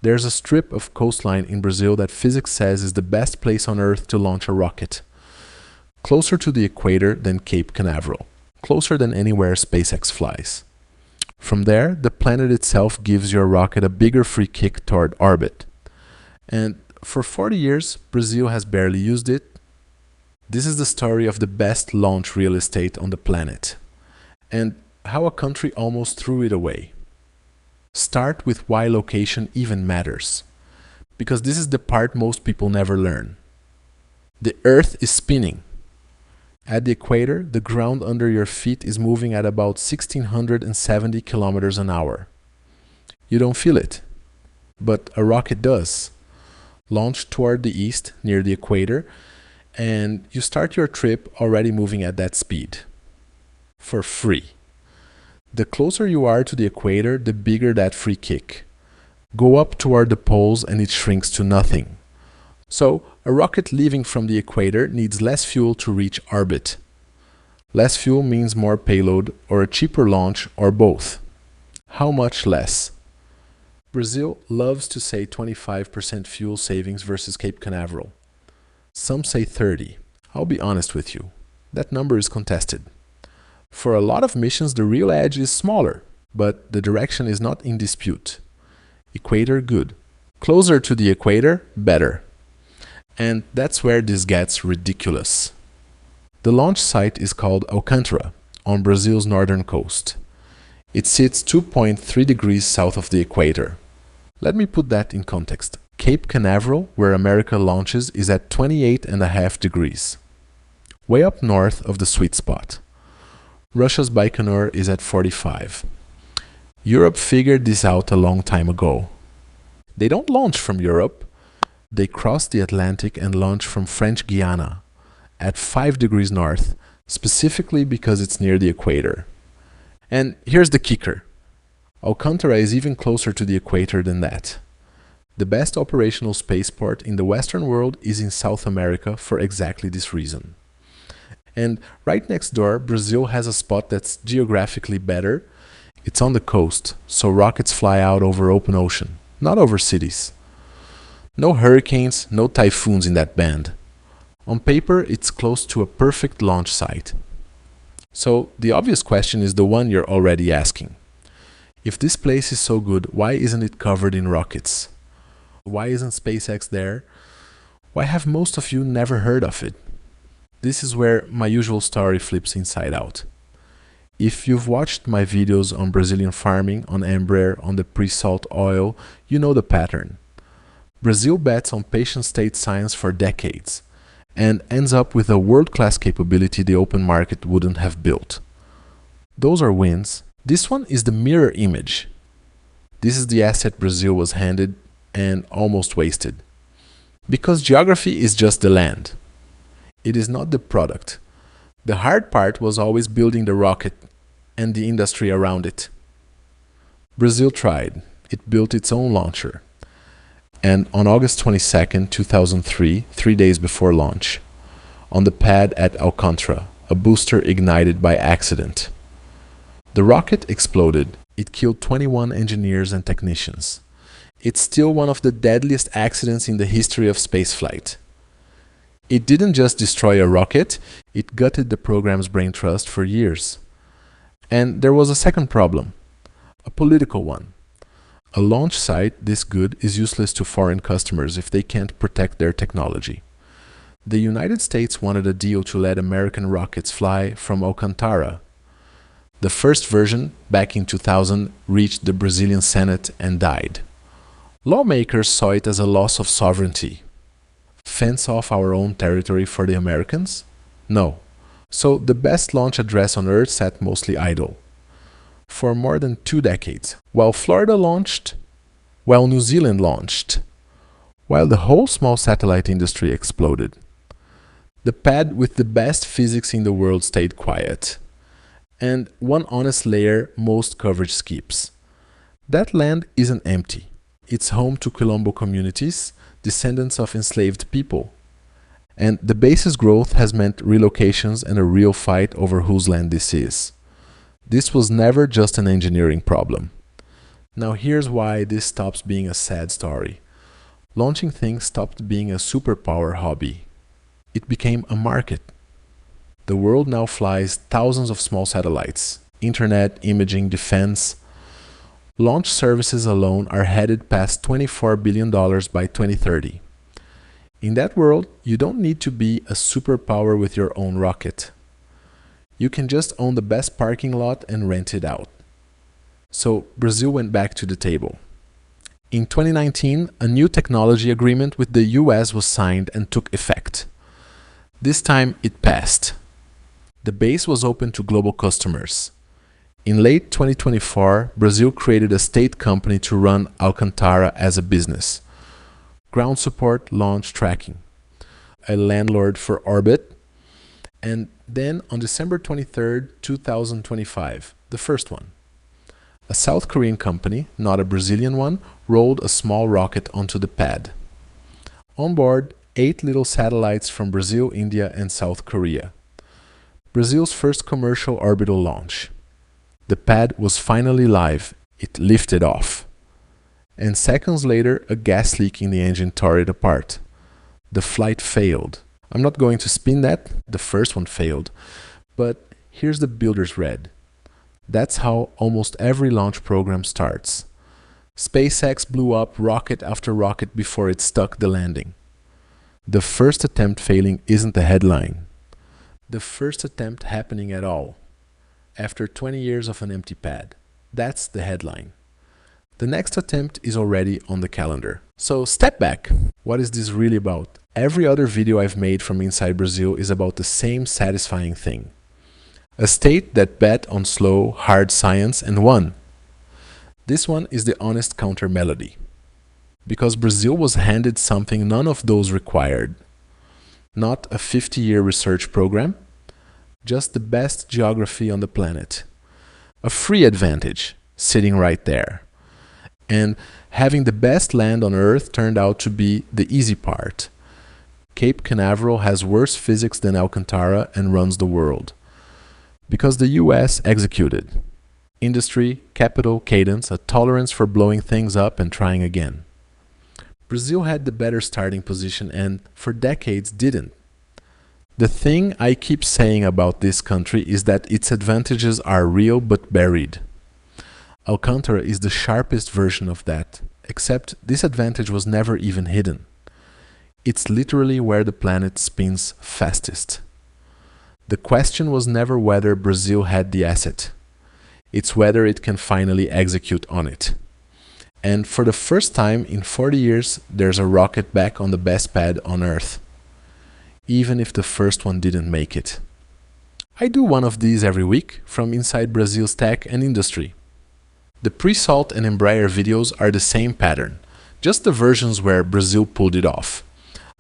There's a strip of coastline in Brazil that physics says is the best place on Earth to launch a rocket. Closer to the equator than Cape Canaveral, closer than anywhere SpaceX flies. From there, the planet itself gives your rocket a bigger free kick toward orbit. And for 40 years, Brazil has barely used it. This is the story of the best launch real estate on the planet, and how a country almost threw it away. Start with why location even matters, because this is the part most people never learn. The Earth is spinning. At the equator, the ground under your feet is moving at about 1,670 kilometers an hour. You don't feel it, but a rocket does. Launch toward the east, near the equator, and you start your trip already moving at that speed. For free. The closer you are to the equator, the bigger that free kick. Go up toward the poles and it shrinks to nothing. So, a rocket leaving from the equator needs less fuel to reach orbit. Less fuel means more payload, or a cheaper launch, or both. How much less? Brazil loves to say 25% fuel savings versus Cape Canaveral. Some say 30. I'll be honest with you. That number is contested. For a lot of missions, the real edge is smaller, but the direction is not in dispute. Equator, good. Closer to the equator, better. And that's where this gets ridiculous. The launch site is called Alcântara, on Brazil's northern coast. It sits 2.3 degrees south of the equator. Let me put that in context. Cape Canaveral, where America launches, is at 28.5 degrees. Way up north of the sweet spot. Russia's Baikonur is at 45. Europe figured this out a long time ago. They don't launch from Europe. They cross the Atlantic and launch from French Guiana at 5 degrees north, specifically because it's near the equator. And here's the kicker. Alcântara is even closer to the equator than that. The best operational spaceport in the Western world is in South America for exactly this reason. And right next door, Brazil has a spot that's geographically better. It's on the coast, so rockets fly out over open ocean, not over cities. No hurricanes, no typhoons in that band. On paper, it's close to a perfect launch site. So the obvious question is the one you're already asking. If this place is so good, why isn't it covered in rockets? Why isn't SpaceX there? Why have most of you never heard of it? This is where my usual story flips inside out. If you've watched my videos on Brazilian farming, on Embraer, on the pre-salt oil, you know the pattern. Brazil bets on patient state science for decades and ends up with a world-class capability the open market wouldn't have built. Those are wins. This one is the mirror image. This is the asset Brazil was handed and almost wasted. Because geography is just the land. It is not the product. The hard part was always building the rocket and the industry around it. Brazil tried. It built its own launcher. And on August 22nd, 2003, 3 days before launch, on the pad at Alcântara, a booster ignited by accident. The rocket exploded. It killed 21 engineers and technicians. It's still one of the deadliest accidents in the history of spaceflight. It didn't just destroy a rocket, it gutted the program's brain trust for years. And there was a second problem, a political one. A launch site this good is useless to foreign customers if they can't protect their technology. The United States wanted a deal to let American rockets fly from Alcântara. The first version, back in 2000, reached the Brazilian Senate and died. Lawmakers saw it as a loss of sovereignty. Fence off our own territory for the Americans? No. So the best launch address on Earth sat mostly idle. For more than 2 decades, while Florida launched, while New Zealand launched, while the whole small satellite industry exploded. The pad with the best physics in the world stayed quiet. And one honest layer most coverage skips. That land isn't empty. It's home to Quilombo communities, descendants of enslaved people. And the base's growth has meant relocations and a real fight over whose land this is. This was never just an engineering problem. Now here's why this stops being a sad story. Launching things stopped being a superpower hobby. It became a market. The world now flies thousands of small satellites. Internet, imaging, defense. Launch services alone are headed past $24 billion by 2030. In that world, you don't need to be a superpower with your own rocket. You can just own the best parking lot and rent it out. So Brazil went back to the table. In 2019, a new technology agreement with the US was signed and took effect. This time it passed. The base was open to global customers. In late 2024, Brazil created a state company to run Alcântara as a business. Ground support, launch tracking, a landlord for orbit, and then on December 23rd, 2025, the first one. A South Korean company, not a Brazilian one, rolled a small rocket onto the pad. On board, 8 little satellites from Brazil, India, and South Korea. Brazil's first commercial orbital launch. The pad was finally live. It lifted off. And seconds later, a gas leak in the engine tore it apart. The flight failed. I'm not going to spin that, the first one failed. But here's the builder's red. That's how almost every launch program starts. SpaceX blew up rocket after rocket before it stuck the landing. The first attempt failing isn't the headline. The first attempt happening at all. After 20 years of an empty pad. That's the headline. The next attempt is already on the calendar. So step back. What is this really about? Every other video I've made from inside Brazil is about the same satisfying thing. A state that bet on slow, hard science and won. This one is the honest counter melody. Because Brazil was handed something none of those required. Not a 50-year research program, just the best geography on the planet. A free advantage, sitting right there. And having the best land on Earth turned out to be the easy part. Cape Canaveral has worse physics than Alcântara and runs the world. Because the US executed. Industry, capital, cadence, a tolerance for blowing things up and trying again. Brazil had the better starting position and, for decades, didn't. The thing I keep saying about this country is that its advantages are real but buried. Alcântara is the sharpest version of that, except this advantage was never even hidden. It's literally where the planet spins fastest. The question was never whether Brazil had the asset. It's whether it can finally execute on it. And for the first time in 40 years, there's a rocket back on the best pad on Earth. Even if the first one didn't make it. I do one of these every week from inside Brazil's tech and industry. The pre-Salt and Embraer videos are the same pattern, just the versions where Brazil pulled it off.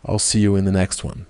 I'll see you in the next one.